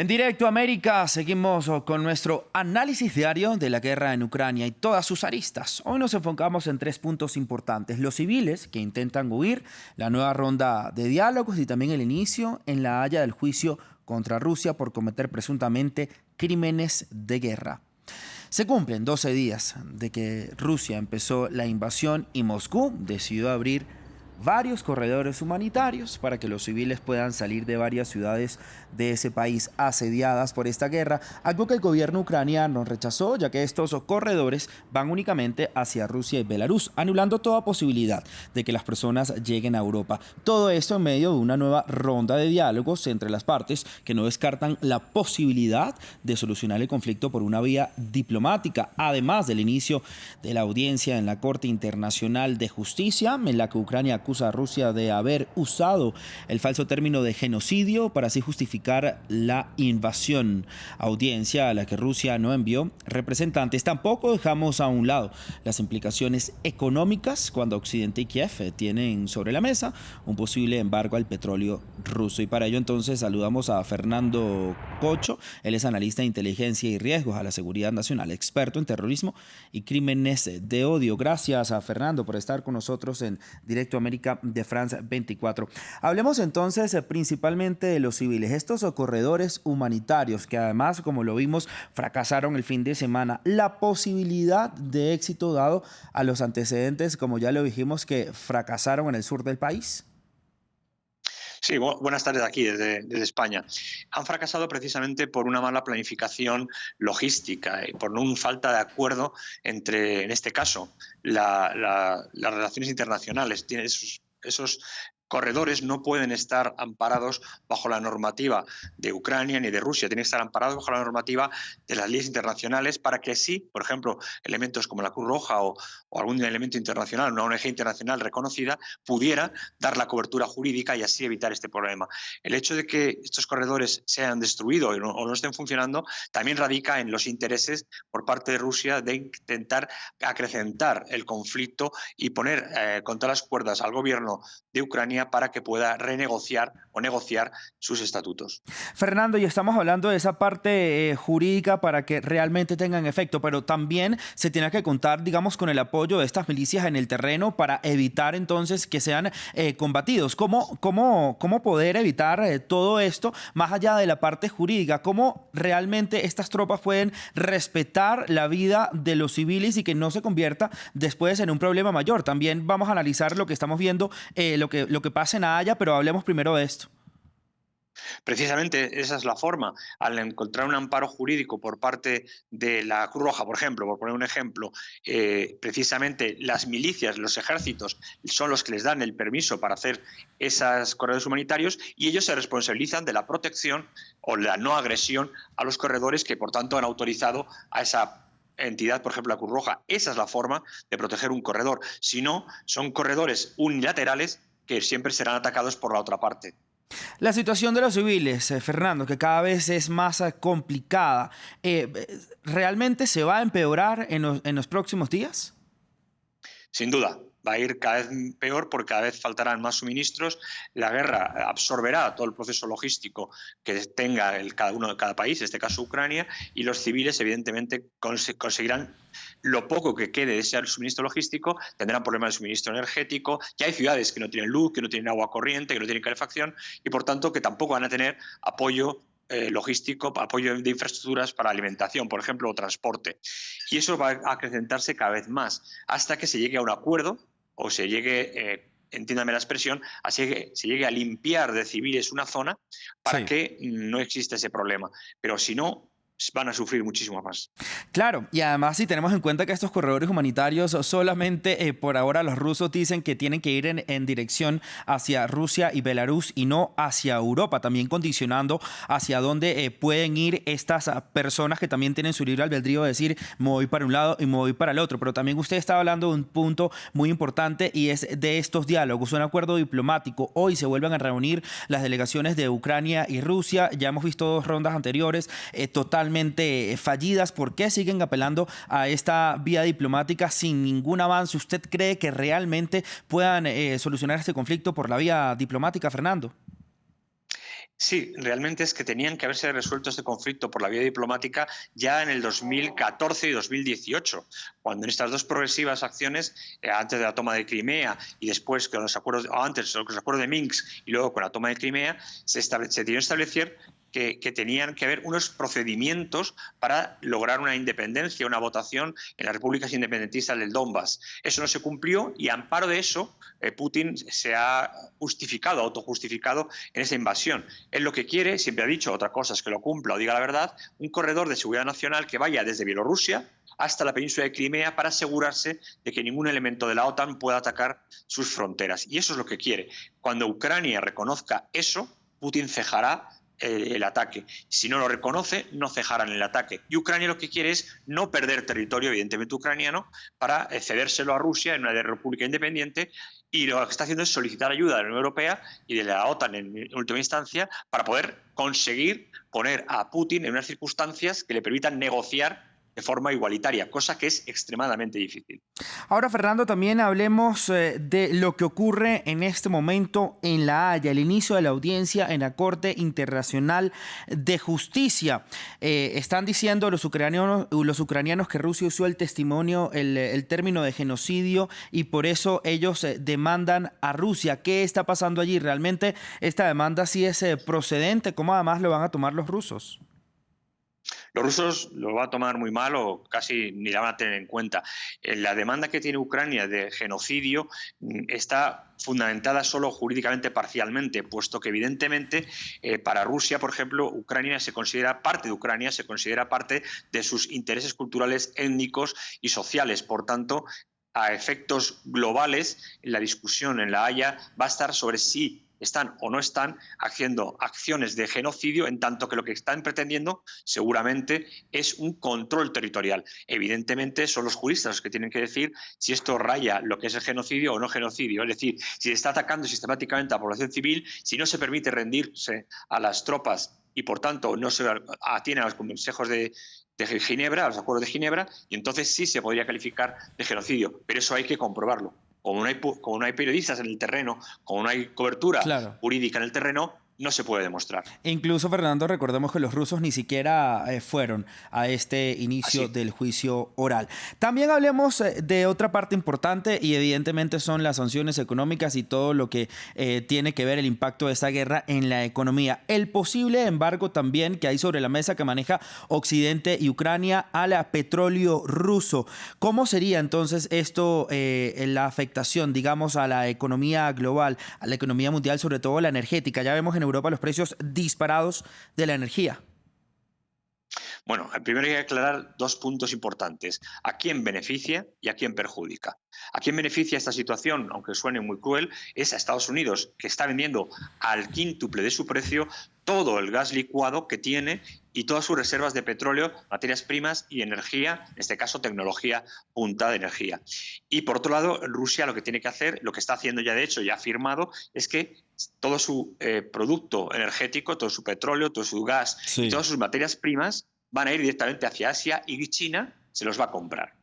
En directo América seguimos con nuestro análisis diario de la guerra en Ucrania y todas sus aristas. Hoy nos enfocamos en 3 puntos importantes: los civiles que intentan huir, la nueva ronda de diálogos y también el inicio en La Haya del juicio contra Rusia por cometer presuntamente crímenes de guerra. Se cumplen 12 días de que Rusia empezó la invasión y Moscú decidió abrir varios corredores humanitarios para que los civiles puedan salir de varias ciudades de ese país asediadas por esta guerra, algo que el gobierno ucraniano rechazó, ya que estos corredores van únicamente hacia Rusia y Belarus, anulando toda posibilidad de que las personas lleguen a Europa. Todo esto en medio de una nueva ronda de diálogos entre las partes que no descartan la posibilidad de solucionar el conflicto por una vía diplomática, además del inicio de la audiencia en la Corte Internacional de Justicia, en la que Ucrania acusa a Rusia de haber usado el falso término de genocidio para así justificar la invasión. Audiencia a la que Rusia no envió representantes. Tampoco dejamos a un lado las implicaciones económicas cuando Occidente y Kiev tienen sobre la mesa un posible embargo al petróleo ruso. Y para ello entonces saludamos a Fernando Cocho. Él es analista de inteligencia y riesgos a la seguridad nacional, experto en terrorismo y crímenes de odio. Gracias a Fernando por estar con nosotros en Directo América de France 24. Hablemos entonces principalmente de los civiles, estos corredores humanitarios que además, como lo vimos, fracasaron el fin de semana. La posibilidad de éxito dado a los antecedentes, como ya lo dijimos, que fracasaron en el sur del país. Sí, buenas tardes aquí desde España. Han fracasado precisamente por una mala planificación logística y por una falta de acuerdo entre, en este caso, las relaciones internacionales. Esos corredores no pueden estar amparados bajo la normativa de Ucrania ni de Rusia, tienen que estar amparados bajo la normativa de las leyes internacionales para que sí, por ejemplo, elementos como la Cruz Roja o algún elemento internacional, una ONG internacional reconocida, pudiera dar la cobertura jurídica y así evitar este problema. El hecho de que estos corredores sean destruidos o no estén funcionando también radica en los intereses por parte de Rusia de intentar acrecentar el conflicto y poner contra las cuerdas al gobierno de Ucrania para que pueda renegociar o negociar sus estatutos. Fernando, y estamos hablando de esa parte jurídica para que realmente tengan efecto, pero también se tiene que contar, digamos, con el apoyo de estas milicias en el terreno para evitar entonces que sean combatidos. ¿Cómo poder evitar todo esto más allá de la parte jurídica? ¿Cómo realmente estas tropas pueden respetar la vida de los civiles y que no se convierta después en un problema mayor? También vamos a analizar lo que estamos viendo, lo que pasa en La Haya, pero hablemos primero de esto. Precisamente esa es la forma. Al encontrar un amparo jurídico por parte de la Cruz Roja, por ejemplo, por poner un ejemplo, precisamente las milicias, los ejércitos, son los que les dan el permiso para hacer esos corredores humanitarios y ellos se responsabilizan de la protección o la no agresión a los corredores que, por tanto, han autorizado a esa entidad, por ejemplo, la Cruz Roja. Esa es la forma de proteger un corredor. Si no, son corredores unilaterales que siempre serán atacados por la otra parte. La situación de los civiles, Fernando, que cada vez es más complicada, ¿realmente se va a empeorar en los próximos días? Sin duda, va a ir cada vez peor porque cada vez faltarán más suministros. La guerra absorberá todo el proceso logístico que tenga cada país, en este caso Ucrania, y los civiles evidentemente conseguirán lo poco que quede de ese suministro logístico, tendrán problemas de suministro energético. Ya hay ciudades que no tienen luz, que no tienen agua corriente, que no tienen calefacción y por tanto que tampoco van a tener apoyo logístico, apoyo de infraestructuras para alimentación, por ejemplo, o transporte. Y eso va a acrecentarse cada vez más hasta que se llegue a un acuerdo o se llegue, entiéndame la expresión, así que se llegue a limpiar de civiles una zona para que no exista ese problema. Pero si no, van a sufrir muchísimo más. Claro, y además si tenemos en cuenta que estos corredores humanitarios solamente por ahora los rusos dicen que tienen que ir en dirección hacia Rusia y Belarus y no hacia Europa, también condicionando hacia dónde pueden ir estas personas que también tienen su libre albedrío de decir me voy para un lado y me voy para el otro. Pero también usted está hablando de un punto muy importante y es de estos diálogos, un acuerdo diplomático. Hoy se vuelven a reunir las delegaciones de Ucrania y Rusia, ya hemos visto 2 rondas anteriores totalmente fallidas. ¿Por qué siguen apelando a esta vía diplomática sin ningún avance? ¿Usted cree que realmente puedan solucionar este conflicto por la vía diplomática, Fernando? Sí, realmente es que tenían que haberse resuelto este conflicto por la vía diplomática ya en el 2014 y 2018, cuando en estas dos progresivas acciones, antes de la toma de Crimea y después con los acuerdos, o antes con los acuerdos de Minsk y luego con la toma de Crimea, se dio a establecer que tenían que haber unos procedimientos para lograr una independencia, una votación en las repúblicas independentistas del Donbass. Eso no se cumplió y a amparo de eso Putin se ha justificado, autojustificado en esa invasión. Él lo que quiere, siempre ha dicho, otra cosa es que lo cumpla o diga la verdad, un corredor de seguridad nacional que vaya desde Bielorrusia hasta la península de Crimea para asegurarse de que ningún elemento de la OTAN pueda atacar sus fronteras. Y eso es lo que quiere. Cuando Ucrania reconozca eso, Putin cejará el ataque. Si no lo reconoce, no cejarán el ataque. Y Ucrania lo que quiere es no perder territorio, evidentemente ucraniano, para cedérselo a Rusia en una república independiente, y lo que está haciendo es solicitar ayuda de la Unión Europea y de la OTAN en última instancia para poder conseguir poner a Putin en unas circunstancias que le permitan negociar de forma igualitaria, cosa que es extremadamente difícil. Ahora, Fernando, también hablemos de lo que ocurre en este momento en La Haya, el inicio de la audiencia en la Corte Internacional de Justicia. Están diciendo los ucranianos que Rusia usó el testimonio, el término de genocidio, y por eso ellos demandan a Rusia. ¿Qué está pasando allí? ¿Realmente esta demanda sí es procedente? ¿Cómo además lo van a tomar los rusos? Los rusos lo van a tomar muy mal o casi ni la van a tener en cuenta. La demanda que tiene Ucrania de genocidio está fundamentada solo jurídicamente parcialmente, puesto que evidentemente para Rusia, por ejemplo, Ucrania se considera parte de Ucrania, se considera parte de sus intereses culturales, étnicos y sociales. Por tanto, a efectos globales, la discusión en La Haya va a estar sobre si están o no están haciendo acciones de genocidio, en tanto que lo que están pretendiendo seguramente es un control territorial. Evidentemente son los juristas los que tienen que decir si esto raya lo que es el genocidio o no genocidio, es decir, si se está atacando sistemáticamente a la población civil, si no se permite rendirse a las tropas y por tanto no se atiene a los consejos de Ginebra, a los acuerdos de Ginebra, y entonces sí se podría calificar de genocidio, pero eso hay que comprobarlo. Como no hay periodistas en el terreno, como no hay cobertura jurídica en el terreno, no se puede demostrar. Incluso, Fernando, recordemos que los rusos ni siquiera fueron a este inicio del juicio oral. También hablemos de otra parte importante y evidentemente son las sanciones económicas y todo lo que tiene que ver el impacto de esta guerra en la economía. El posible embargo también que hay sobre la mesa que maneja Occidente y Ucrania al petróleo ruso. ¿Cómo sería entonces esto, la afectación, digamos, a la economía global, a la economía mundial, sobre todo la energética? Ya vemos en Europa los precios disparados de la energía. Bueno, primero hay que aclarar dos puntos importantes. ¿A quién beneficia y a quién perjudica? ¿A quién beneficia esta situación, aunque suene muy cruel? Es a Estados Unidos, que está vendiendo al quíntuple de su precio todo el gas licuado que tiene y todas sus reservas de petróleo, materias primas y energía, en este caso tecnología punta de energía. Y por otro lado, Rusia lo que tiene que hacer, lo que está haciendo ya de hecho, ya ha firmado, es que todo su producto energético, todo su petróleo, todo su gas y todas sus materias primas van a ir directamente hacia Asia y China se los va a comprar.